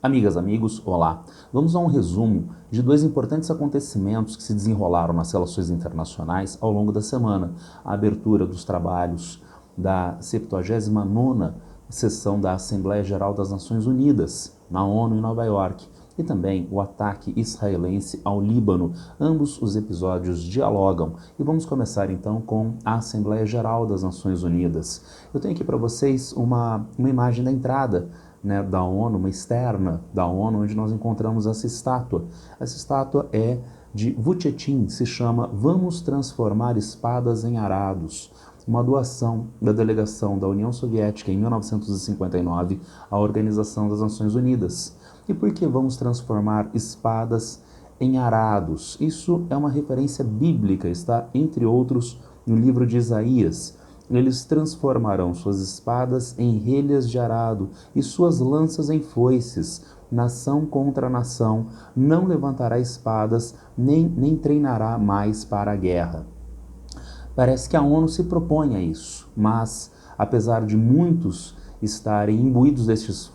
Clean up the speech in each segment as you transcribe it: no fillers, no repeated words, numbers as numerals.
Amigas, amigos, olá! Vamos a um resumo de dois importantes acontecimentos que se desenrolaram nas relações internacionais ao longo da semana. A abertura dos trabalhos da 79ª sessão da Assembleia Geral das Nações Unidas, na ONU em Nova York, e também o ataque israelense ao Líbano. Ambos os episódios dialogam. E vamos começar então com a Assembleia Geral das Nações Unidas. Eu tenho aqui para vocês uma imagem da entrada, né, da ONU, uma externa da ONU, onde nós encontramos essa estátua. Essa estátua é de Vuccetin, se chama Vamos Transformar Espadas em Arados, uma doação da delegação da União Soviética em 1959 à Organização das Nações Unidas. E por que vamos transformar espadas em arados? Isso é uma referência bíblica, está entre outros no livro de Isaías. Eles transformarão suas espadas em relhas de arado e suas lanças em foices. Nação contra nação, não levantará espadas, nem treinará mais para a guerra. Parece que a ONU se propõe a isso, mas apesar de muitos estarem imbuídos desses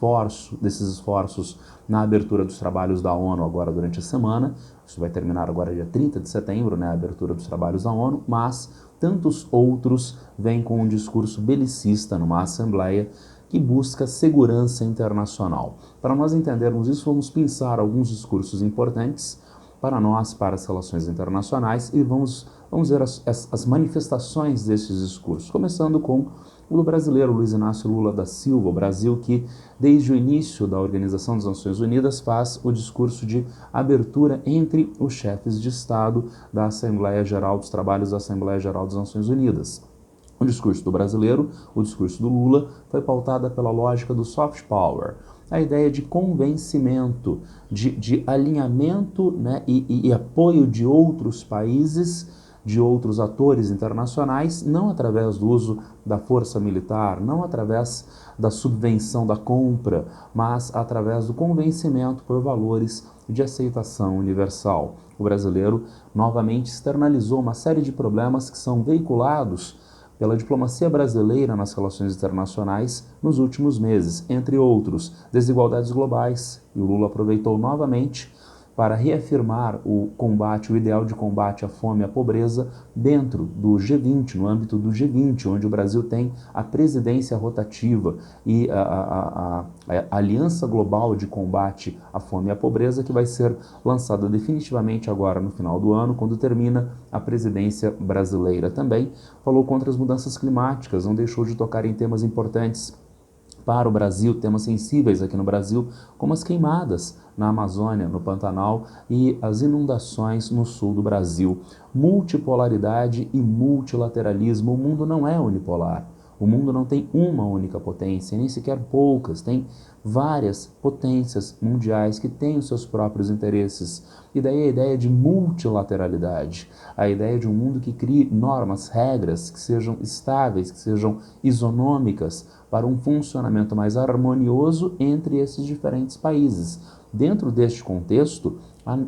esforços na abertura dos trabalhos da ONU agora durante a semana, isso vai terminar agora dia 30 de setembro, né, a abertura dos trabalhos da ONU, mas tantos outros vêm com um discurso belicista numa assembleia que busca segurança internacional. Para nós entendermos isso, vamos pensar alguns discursos importantes para nós, para as relações internacionais, e vamos ver as manifestações desses discursos, começando com o do brasileiro Luiz Inácio Lula da Silva, o Brasil que, desde o início da Organização das Nações Unidas, faz o discurso de abertura entre os chefes de Estado da Assembleia Geral dos Trabalhos da Assembleia Geral das Nações Unidas. O discurso do brasileiro, o discurso do Lula, foi pautada pela lógica do soft power, a ideia de convencimento, de alinhamento, né, e apoio de outros países, de outros atores internacionais, não através do uso da força militar, não através da subvenção da compra, mas através do convencimento por valores de aceitação universal. O brasileiro novamente externalizou uma série de problemas que são veiculados pela diplomacia brasileira nas relações internacionais nos últimos meses, entre outros, desigualdades globais, e o Lula aproveitou novamente para reafirmar o ideal de combate à fome e à pobreza dentro do G20, no âmbito do G20, onde o Brasil tem a presidência rotativa e a Aliança Global de Combate à Fome e à Pobreza, que vai ser lançada definitivamente agora no final do ano, quando termina a presidência brasileira. Também falou contra as mudanças climáticas, não deixou de tocar em temas importantes para o Brasil, temas sensíveis aqui no Brasil, como as queimadas na Amazônia, no Pantanal, e as inundações no sul do Brasil. Multipolaridade e multilateralismo. O mundo não é unipolar. O mundo não tem uma única potência, nem sequer poucas. Tem várias potências mundiais que têm os seus próprios interesses. E daí a ideia de multilateralidade, a ideia de um mundo que crie normas, regras que sejam estáveis, que sejam isonômicas, para um funcionamento mais harmonioso entre esses diferentes países. Dentro deste contexto,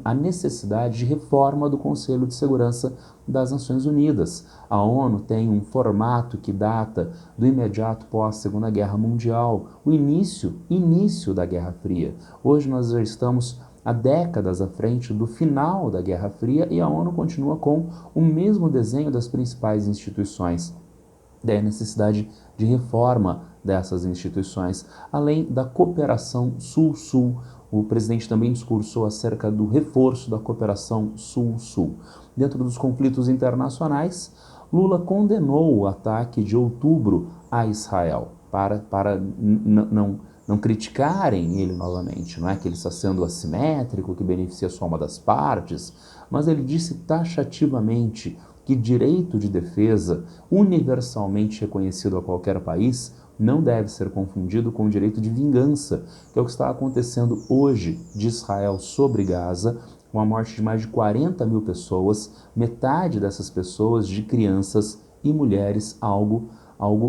a necessidade de reforma do Conselho de Segurança das Nações Unidas. A ONU tem um formato que data do imediato pós-Segunda Guerra Mundial, o início da Guerra Fria. Hoje nós já estamos há décadas à frente do final da Guerra Fria e a ONU continua com o mesmo desenho das principais instituições. Daí a necessidade de reforma dessas instituições, além da cooperação Sul-Sul. O presidente também discursou acerca do reforço da cooperação Sul-Sul. Dentro dos conflitos internacionais, Lula condenou o ataque de outubro a Israel, para não criticarem ele novamente. Não é que ele está sendo assimétrico, que beneficia só uma das partes, mas ele disse taxativamente que direito de defesa, universalmente reconhecido a qualquer país, não deve ser confundido com o direito de vingança, que é o que está acontecendo hoje de Israel sobre Gaza, com a morte de mais de 40 mil pessoas, metade dessas pessoas de crianças e mulheres, algo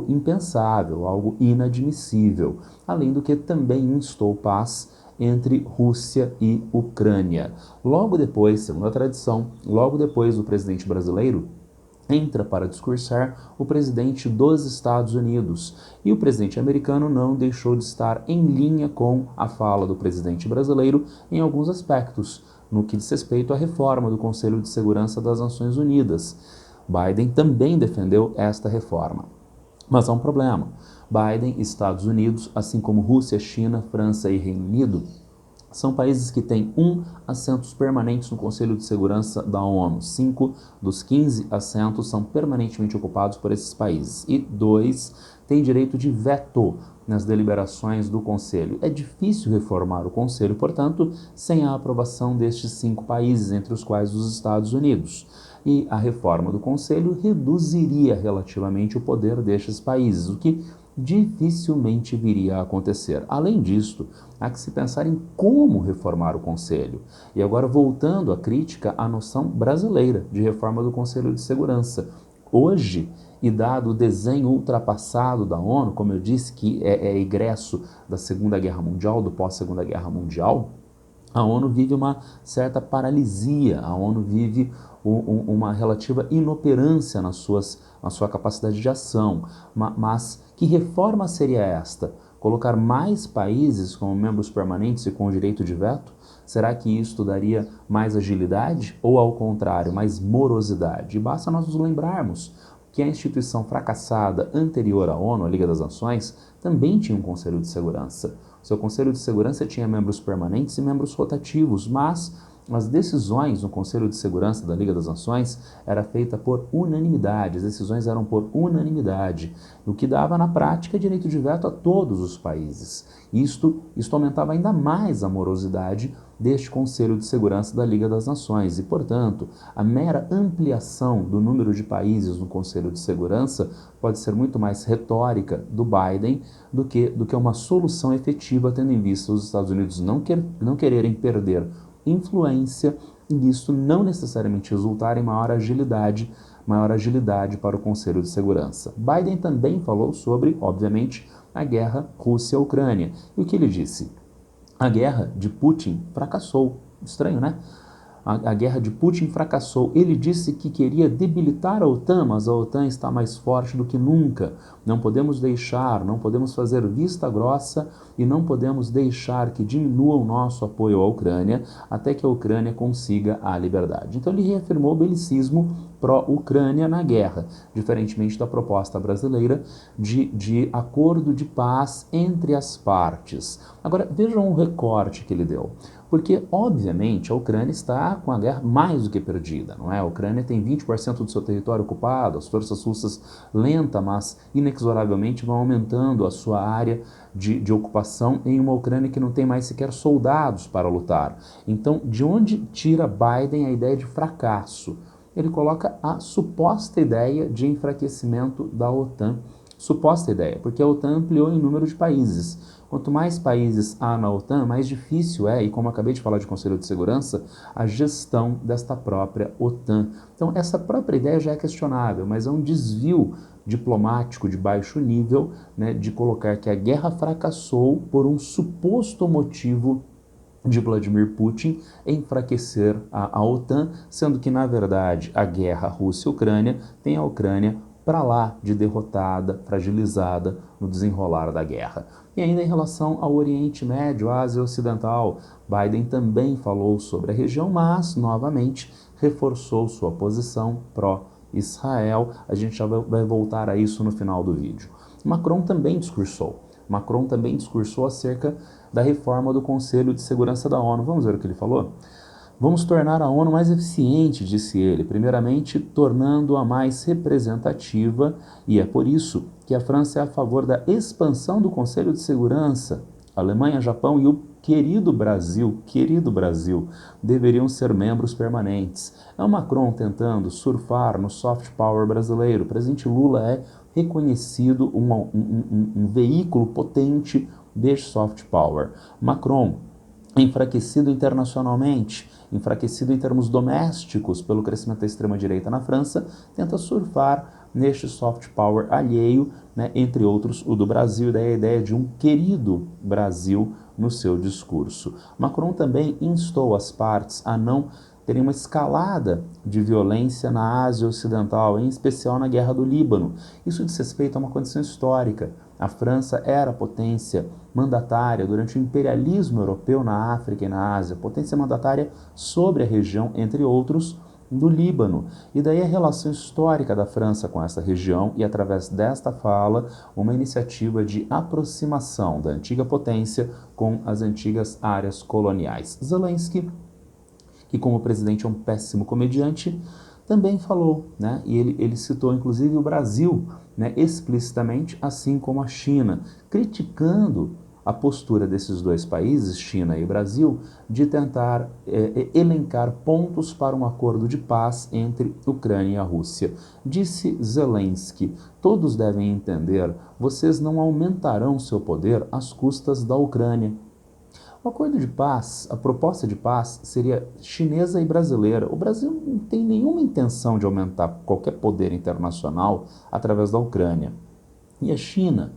impensável, algo inadmissível, além do que também instou paz entre Rússia e Ucrânia. Logo depois, segundo a tradição, logo depois do presidente brasileiro, entra para discursar o presidente dos Estados Unidos. E o presidente americano não deixou de estar em linha com a fala do presidente brasileiro em alguns aspectos, no que diz respeito à reforma do Conselho de Segurança das Nações Unidas. Biden também defendeu esta reforma. Mas há um problema. Biden e Estados Unidos, assim como Rússia, China, França e Reino Unido, são países que têm 1 assentos permanentes no Conselho de Segurança da ONU. 5 dos 15 assentos são permanentemente ocupados por esses países. E 2 têm direito de veto nas deliberações do Conselho. É difícil reformar o Conselho, portanto, sem a aprovação destes 5 países, entre os quais os Estados Unidos. E a reforma do Conselho reduziria relativamente o poder destes países, o que dificilmente viria a acontecer. Além disto, há que se pensar em como reformar o Conselho. E agora, voltando à crítica à noção brasileira de reforma do Conselho de Segurança. Hoje, e dado o desenho ultrapassado da ONU, como eu disse, que é egresso da Segunda Guerra Mundial, do pós-Segunda Guerra Mundial, a ONU vive uma certa paralisia, a ONU vive uma relativa inoperância na sua capacidade de ação. Mas que reforma seria esta? Colocar mais países como membros permanentes e com direito de veto? Será que isso daria mais agilidade ou, ao contrário, mais morosidade? E basta nós nos lembrarmos que a instituição fracassada anterior à ONU, a Liga das Nações, também tinha um Conselho de Segurança. O seu Conselho de Segurança tinha membros permanentes e membros rotativos, mas as decisões no Conselho de Segurança da Liga das Nações era feita por unanimidade, as decisões eram por unanimidade, o que dava na prática direito de veto a todos os países. Isto aumentava ainda mais a morosidade deste Conselho de Segurança da Liga das Nações e, portanto, a mera ampliação do número de países no Conselho de Segurança pode ser muito mais retórica do Biden do que uma solução efetiva, tendo em vista os Estados Unidos não quererem perder influência e isso não necessariamente resultar em maior agilidade para o Conselho de Segurança. Biden também falou sobre, obviamente, a guerra Rússia-Ucrânia. E o que ele disse? A guerra de Putin fracassou. Estranho, né? A guerra de Putin fracassou. Ele disse que queria debilitar a OTAN, mas a OTAN está mais forte do que nunca. Não podemos fazer vista grossa e não podemos deixar que diminua o nosso apoio à Ucrânia até que a Ucrânia consiga a liberdade. Então ele reafirmou o belicismo pró-Ucrânia na guerra, diferentemente da proposta brasileira de acordo de paz entre as partes. Agora, vejam o recorte que ele deu. Porque, obviamente, a Ucrânia está com a guerra mais do que perdida, não é? A Ucrânia tem 20% do seu território ocupado, as forças russas lenta, mas inexoravelmente vão aumentando a sua área de ocupação em uma Ucrânia que não tem mais sequer soldados para lutar. Então, de onde tira Biden a ideia de fracasso? Ele coloca a suposta ideia de enfraquecimento da OTAN. Suposta ideia, porque a OTAN ampliou em número de países. Quanto mais países há na OTAN, mais difícil é, e como acabei de falar de Conselho de Segurança, a gestão desta própria OTAN. Então, essa própria ideia já é questionável, mas é um desvio diplomático de baixo nível, né, de colocar que a guerra fracassou por um suposto motivo de Vladimir Putin enfraquecer a OTAN, sendo que, na verdade, a guerra Rússia-Ucrânia tem a Ucrânia para lá de derrotada, fragilizada no desenrolar da guerra. E ainda em relação ao Oriente Médio, Ásia Ocidental, Biden também falou sobre a região, mas, novamente, reforçou sua posição pró-Israel. A gente já vai voltar a isso no final do vídeo. Macron também discursou acerca da reforma do Conselho de Segurança da ONU. Vamos ver o que ele falou? Vamos tornar a ONU mais eficiente, disse ele, primeiramente tornando-a mais representativa, e é por isso que a França é a favor da expansão do Conselho de Segurança. A Alemanha, Japão e o querido Brasil, deveriam ser membros permanentes. É o Macron tentando surfar no soft power brasileiro. O presidente Lula é reconhecido um veículo potente deste soft power. Macron, enfraquecido internacionalmente, enfraquecido em termos domésticos pelo crescimento da extrema-direita na França, tenta surfar neste soft power alheio, né, entre outros o do Brasil, e daí a ideia de um querido Brasil no seu discurso. Macron também instou as partes a não teria uma escalada de violência na Ásia Ocidental, em especial na Guerra do Líbano. Isso diz respeito a uma condição histórica. A França era potência mandatária durante o imperialismo europeu na África e na Ásia, potência mandatária sobre a região, entre outros, do Líbano. E daí a relação histórica da França com essa região e, através desta fala, uma iniciativa de aproximação da antiga potência com as antigas áreas coloniais. Zelensky, que como presidente é um péssimo comediante, também falou, né? E ele citou inclusive o Brasil, né, explicitamente, assim como a China, criticando a postura desses dois países, China e Brasil, de tentar elencar pontos para um acordo de paz entre Ucrânia e a Rússia. Disse Zelensky: todos devem entender, vocês não aumentarão seu poder às custas da Ucrânia. O acordo de paz, a proposta de paz seria chinesa e brasileira. O Brasil não tem nenhuma intenção de aumentar qualquer poder internacional através da Ucrânia. E a China,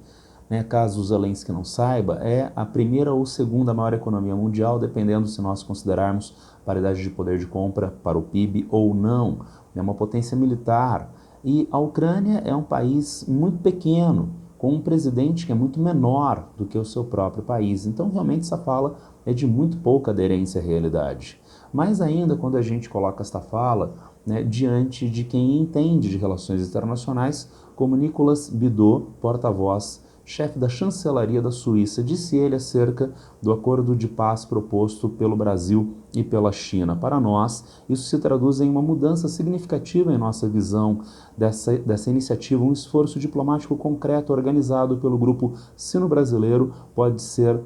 né, caso o Zelensky não saiba, é a primeira ou segunda maior economia mundial, dependendo se nós considerarmos paridade de poder de compra para o PIB ou não. É uma potência militar. E a Ucrânia é um país muito pequeno, com um presidente que é muito menor do que o seu próprio país. Então, realmente, essa fala é de muito pouca aderência à realidade. Mais ainda, quando a gente coloca esta fala, né, diante de quem entende de relações internacionais, como Nicolas Bedeau, porta-voz, chefe da chancelaria da Suíça, disse ele acerca do acordo de paz proposto pelo Brasil e pela China. Para nós, isso se traduz em uma mudança significativa em nossa visão dessa iniciativa. Um esforço diplomático concreto organizado pelo grupo sino-brasileiro pode ser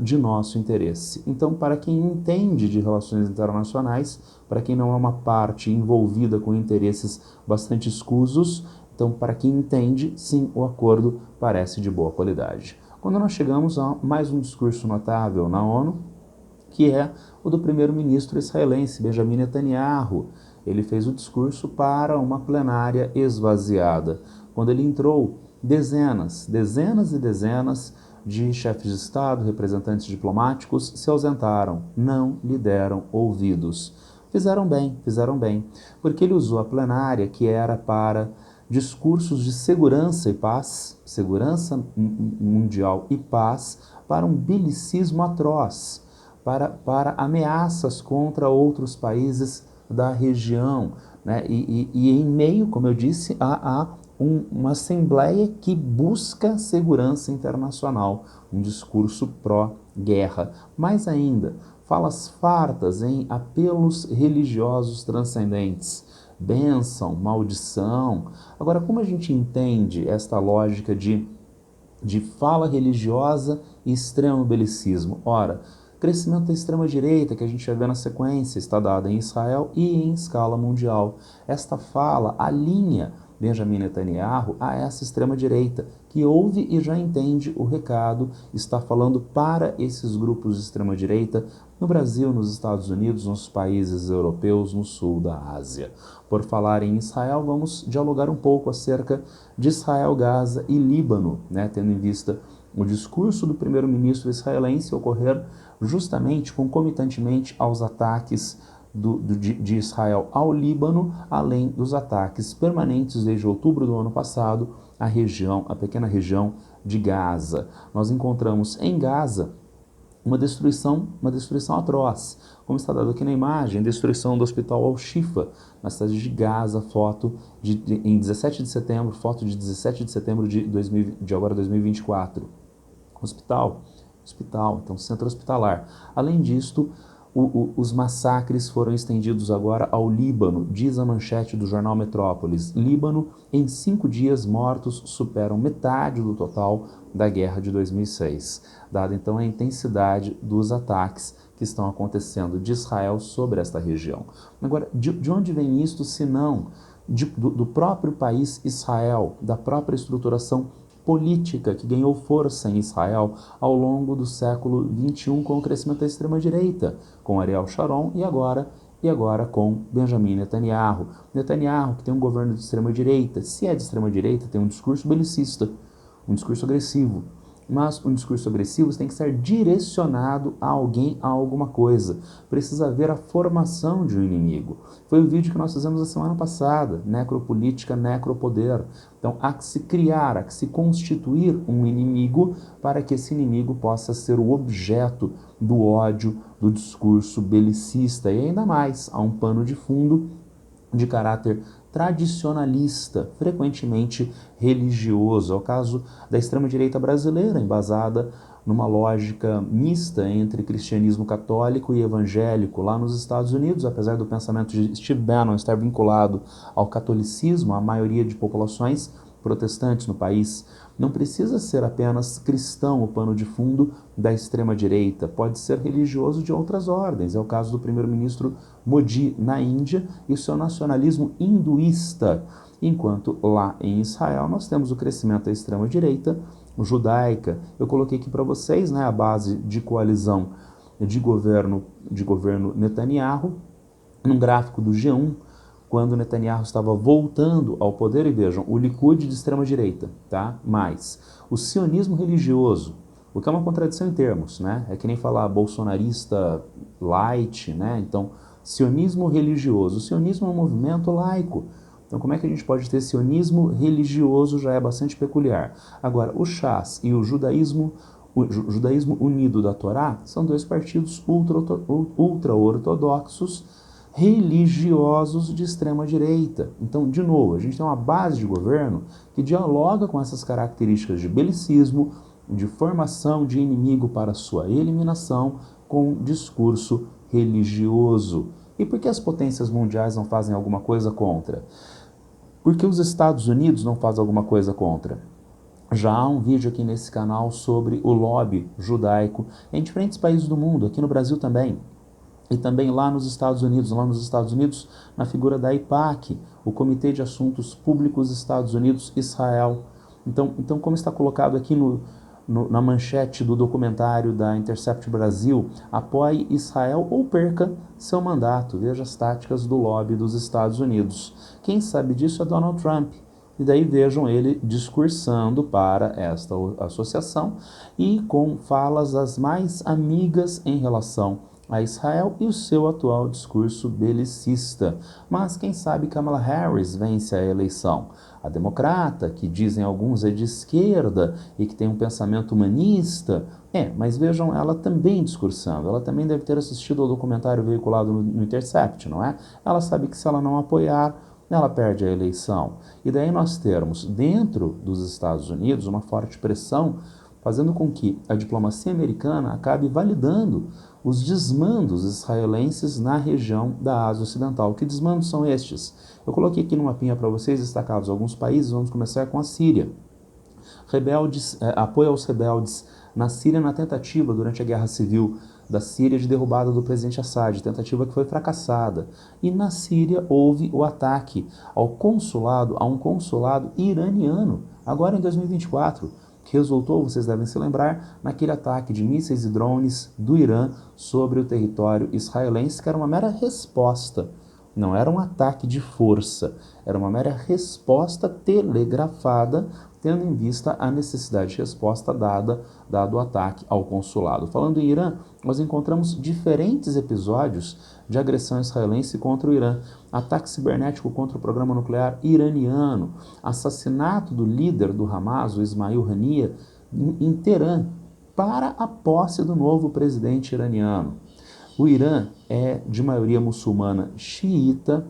de nosso interesse. Então, para quem entende de relações internacionais, para quem não é uma parte envolvida com interesses bastante escusos, então, para quem entende, sim, o acordo parece de boa qualidade. Quando nós chegamos a mais um discurso notável na ONU, que é o do primeiro-ministro israelense, Benjamin Netanyahu. Ele fez o discurso para uma plenária esvaziada. Quando ele entrou, dezenas e dezenas de chefes de Estado, representantes diplomáticos se ausentaram, não lhe deram ouvidos. Fizeram bem, porque ele usou a plenária que era para discursos de segurança e paz, segurança mundial e paz, para um belicismo atroz, para ameaças contra outros países da região, né? E em meio, como eu disse, a uma assembleia que busca segurança internacional, um discurso pró-guerra. Mais ainda, falas fartas em apelos religiosos transcendentes, bênção, maldição. Agora, como a gente entende esta lógica de fala religiosa e extremo belicismo? Ora, crescimento da extrema-direita, que a gente vai ver na sequência, está dado em Israel e em escala mundial. Esta fala alinha Benjamin Netanyahu a essa extrema-direita, que ouve e já entende o recado, está falando para esses grupos de extrema-direita no Brasil, nos Estados Unidos, nos países europeus, no sul da Ásia. Por falar em Israel, vamos dialogar um pouco acerca de Israel, Gaza e Líbano, né, tendo em vista o discurso do primeiro-ministro israelense ocorrer justamente concomitantemente aos ataques de Israel ao Líbano, além dos ataques permanentes desde outubro do ano passado à região, a pequena região de Gaza. Nós encontramos em Gaza uma destruição atroz, como está dado aqui na imagem, destruição do hospital Al-Shifa, na cidade de Gaza, em 17 de setembro, foto de 17 de setembro de agora 2024. Hospital, então centro hospitalar. Além disto, os massacres foram estendidos agora ao Líbano, diz a manchete do jornal Metrópolis. Líbano, em 5 dias, mortos superam metade do total da guerra de 2006, dada então a intensidade dos ataques que estão acontecendo de Israel sobre esta região. Agora, de onde vem isto, se não do próprio país Israel, da própria estruturação política que ganhou força em Israel ao longo do século XXI com o crescimento da extrema-direita, com Ariel Sharon e agora com Benjamin Netanyahu. Netanyahu, que tem um governo de extrema-direita, se é de extrema-direita, tem um discurso belicista, um discurso agressivo. Mas um discurso agressivo tem que ser direcionado a alguém, a alguma coisa. Precisa haver a formação de um inimigo. Foi o vídeo que nós fizemos a semana passada, necropolítica, necropoder. Então, há que se criar, há que se constituir um inimigo para que esse inimigo possa ser o objeto do ódio, do discurso belicista. E ainda mais, há um pano de fundo de caráter tradicionalista, frequentemente religioso. É o caso da extrema-direita brasileira, embasada numa lógica mista entre cristianismo católico e evangélico. Lá nos Estados Unidos, apesar do pensamento de Steve Bannon estar vinculado ao catolicismo, a maioria de populações protestantes no país não precisa ser apenas cristão o pano de fundo da extrema-direita, pode ser religioso de outras ordens. É o caso do primeiro-ministro Modi na Índia e o seu nacionalismo hinduísta, enquanto lá em Israel nós temos o crescimento da extrema-direita judaica. Eu coloquei aqui para vocês, né, a base de coalizão de governo Netanyahu, num gráfico do G1, quando Netanyahu estava voltando ao poder, e vejam, o Likud de extrema-direita, tá? Mas o sionismo religioso, o que é uma contradição em termos, né? É que nem falar bolsonarista light, né? Então, sionismo religioso. O sionismo é um movimento laico. Então, como é que a gente pode ter sionismo religioso? Já é bastante peculiar. Agora, o Shas e o judaísmo unido da Torá são dois partidos ultra-ortodoxos, religiosos de extrema-direita. Então, de novo, a gente tem uma base de governo que dialoga com essas características de belicismo, de formação de inimigo para sua eliminação, com discurso religioso. E por que as potências mundiais não fazem alguma coisa contra? Por que os Estados Unidos não fazem alguma coisa contra? Já há um vídeo aqui nesse canal sobre o lobby judaico em diferentes países do mundo, aqui no Brasil também. E também lá nos Estados Unidos, na figura da IPAC, o Comitê de Assuntos Públicos Estados Unidos-Israel. Então, como está colocado aqui na manchete do documentário da Intercept Brasil, apoie Israel ou perca seu mandato. Veja as táticas do lobby dos Estados Unidos. Quem sabe disso é Donald Trump. E daí vejam ele discursando para esta associação e com falas as mais amigas em relação a Israel e o seu atual discurso belicista. Mas quem sabe Kamala Harris vence a eleição? A democrata, que dizem alguns é de esquerda e que tem um pensamento humanista, mas vejam ela também discursando. Ela também deve ter assistido ao documentário veiculado no Intercept, não é? Ela sabe que se ela não apoiar, ela perde a eleição. E daí nós termos dentro dos Estados Unidos uma forte pressão, fazendo com que a diplomacia americana acabe validando os desmandos israelenses na região da Ásia Ocidental. Que desmandos são estes? Eu coloquei aqui no mapinha para vocês destacados alguns países. Vamos começar com a Síria. Apoio aos rebeldes na Síria na tentativa, durante a guerra civil da Síria, de derrubada do presidente Assad, tentativa que foi fracassada. E na Síria houve o ataque a um consulado iraniano, agora em 2024, que resultou, vocês devem se lembrar, naquele ataque de mísseis e drones do Irã sobre o território israelense, que era uma mera resposta, não era um ataque de força, era uma mera resposta telegrafada, tendo em vista a necessidade de resposta dado o ataque ao consulado. Falando em Irã, nós encontramos diferentes episódios de agressão israelense contra o Irã, ataque cibernético contra o programa nuclear iraniano, assassinato do líder do Hamas, o Ismail Haniyeh, em Teherã, para a posse do novo presidente iraniano. O Irã é de maioria muçulmana xiita,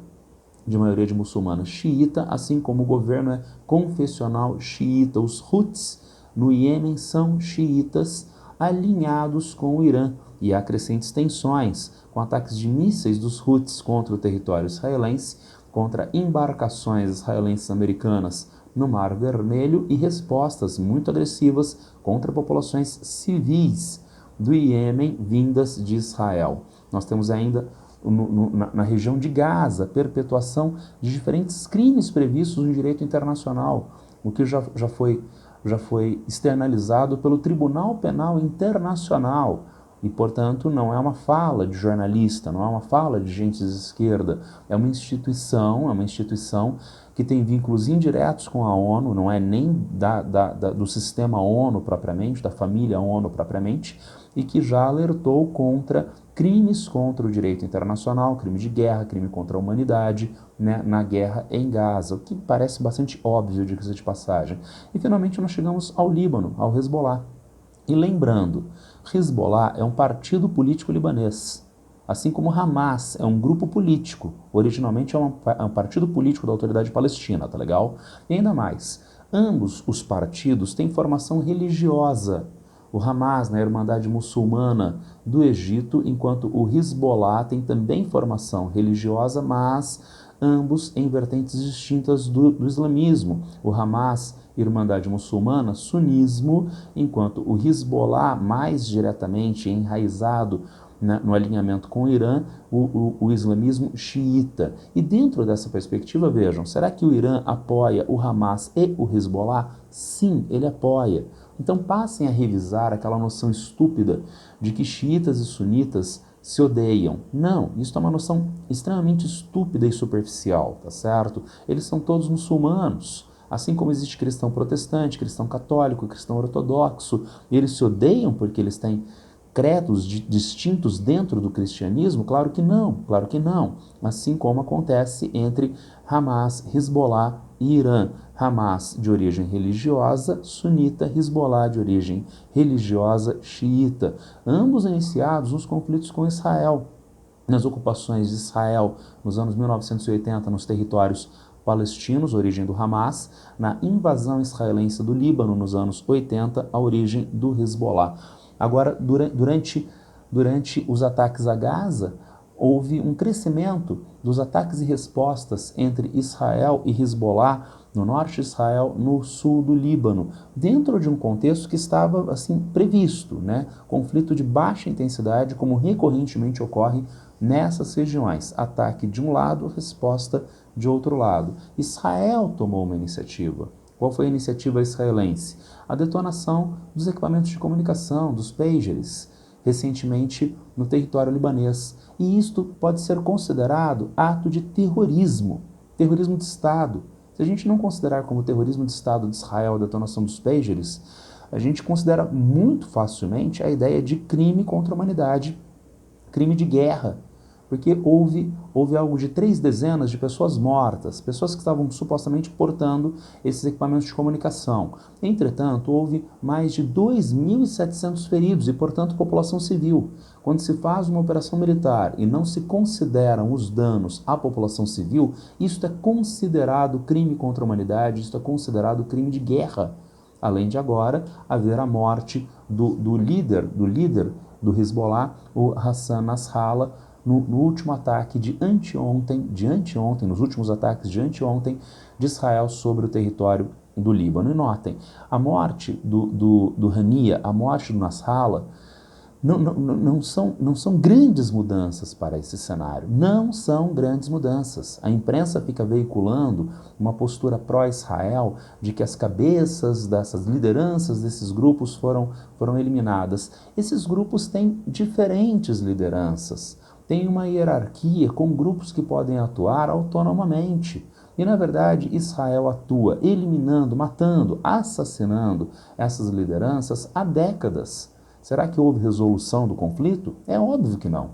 assim como o governo é confessional xiita. Os Houthis no Iêmen são xiitas alinhados com o Irã, e há crescentes tensões com ataques de mísseis dos Houthis contra o território israelense, contra embarcações israelenses americanas no Mar Vermelho, e respostas muito agressivas contra populações civis do Iêmen vindas de Israel. Nós temos ainda na região de Gaza perpetuação de diferentes crimes previstos no direito internacional, o que já foi externalizado pelo Tribunal Penal Internacional. E, portanto, não é uma fala de jornalista, não é uma fala de gente de esquerda, é uma instituição que tem vínculos indiretos com a ONU, não é nem do sistema ONU propriamente, da família ONU propriamente, e que já alertou contra crimes contra o direito internacional, crime de guerra, crime contra a humanidade, né, na guerra em Gaza, o que parece bastante óbvio, diga-se de passagem. E finalmente nós chegamos ao Líbano, ao Hezbollah. E lembrando, Hezbollah é um partido político libanês, assim como Hamas é um grupo político, originalmente é um partido político da autoridade palestina, tá legal? E ainda mais, ambos os partidos têm formação religiosa. O Hamas na Irmandade Muçulmana do Egito, enquanto o Hezbollah tem também formação religiosa, mas ambos em vertentes distintas do islamismo. O Hamas, Irmandade Muçulmana, sunismo, enquanto o Hezbollah, mais diretamente enraizado no alinhamento com o Irã, o islamismo xiita. E dentro dessa perspectiva, vejam, será que o Irã apoia o Hamas e o Hezbollah? Sim, ele apoia. Então passem a revisar aquela noção estúpida de que xiitas e sunitas se odeiam. Não, isso é uma noção extremamente estúpida e superficial, tá certo? Eles são todos muçulmanos. Assim como existe cristão protestante, cristão católico, cristão ortodoxo, e eles se odeiam porque eles têm credos distintos dentro do cristianismo? Claro que não, claro que não. Assim como acontece entre Hamas, Hezbollah e Irã. Hamas de origem religiosa, sunita, Hezbollah de origem religiosa, xiita. Ambos iniciados nos conflitos com Israel, nas ocupações de Israel nos anos 1980 nos territórios palestinos, origem do Hamas, na invasão israelense do Líbano nos anos 80, a origem do Hezbollah. Agora, durante os ataques a Gaza, houve um crescimento dos ataques e respostas entre Israel e Hezbollah, no norte de Israel, no sul do Líbano, dentro de um contexto que estava assim previsto, né? Conflito de baixa intensidade, como recorrentemente ocorre nessas regiões. Ataque de um lado, resposta de outro lado. Israel tomou uma iniciativa. Qual foi a iniciativa israelense? A detonação dos equipamentos de comunicação, dos pagers, recentemente no território libanês. E isto pode ser considerado ato de terrorismo, terrorismo de Estado. Se a gente não considerar como terrorismo de Estado de Israel a detonação dos pagers, a gente considera muito facilmente a ideia de crime contra a humanidade, crime de guerra, porque houve algo de 3 dezenas de pessoas mortas, pessoas que estavam supostamente portando esses equipamentos de comunicação. Entretanto, houve mais de 2.700 feridos e, portanto, população civil. Quando se faz uma operação militar e não se consideram os danos à população civil, isso é considerado crime contra a humanidade, isso é considerado crime de guerra. Além de agora haver a morte do líder do Hezbollah, o Hassan Nasrallah, no último ataque nos últimos ataques de anteontem de Israel sobre o território do Líbano. E notem, a morte do Hania, a morte do Nasrallah, não são grandes mudanças para esse cenário. Não são grandes mudanças. A imprensa fica veiculando uma postura pró-Israel de que as cabeças dessas lideranças desses grupos foram eliminadas. Esses grupos têm diferentes lideranças. Tem uma hierarquia com grupos que podem atuar autonomamente. E, na verdade, Israel atua eliminando, matando, assassinando essas lideranças há décadas. Será que houve resolução do conflito? É óbvio que não.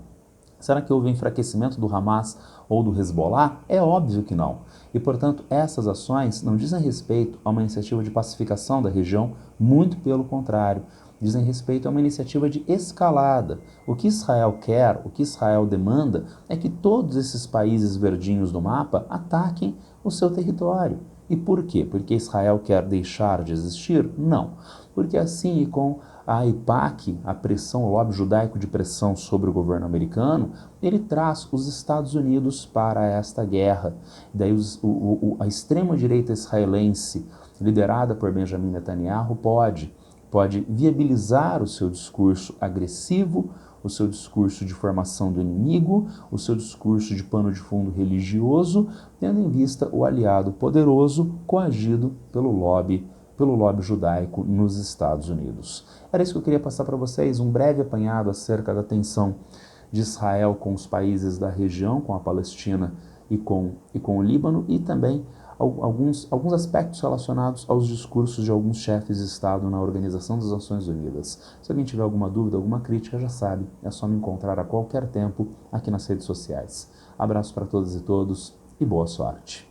Será que houve enfraquecimento do Hamas ou do Hezbollah? É óbvio que não. E, portanto, essas ações não dizem respeito a uma iniciativa de pacificação da região, muito pelo contrário. Dizem respeito a uma iniciativa de escalada. O que Israel quer, o que Israel demanda, é que todos esses países verdinhos do mapa ataquem o seu território. E por quê? Porque Israel quer deixar de existir? Não. Porque assim, com a AIPAC, a pressão, o lobby judaico de pressão sobre o governo americano, ele traz os Estados Unidos para esta guerra. Daí a extrema-direita israelense, liderada por Benjamin Netanyahu, pode viabilizar o seu discurso agressivo, o seu discurso de formação do inimigo, o seu discurso de pano de fundo religioso, tendo em vista o aliado poderoso coagido pelo lobby judaico nos Estados Unidos. Era isso que eu queria passar para vocês, um breve apanhado acerca da tensão de Israel com os países da região, com a Palestina e com o Líbano, e também alguns aspectos relacionados aos discursos de alguns chefes de Estado na Organização das Nações Unidas. Se alguém tiver alguma dúvida, alguma crítica, já sabe, é só me encontrar a qualquer tempo aqui nas redes sociais. Abraço para todas e todos e boa sorte!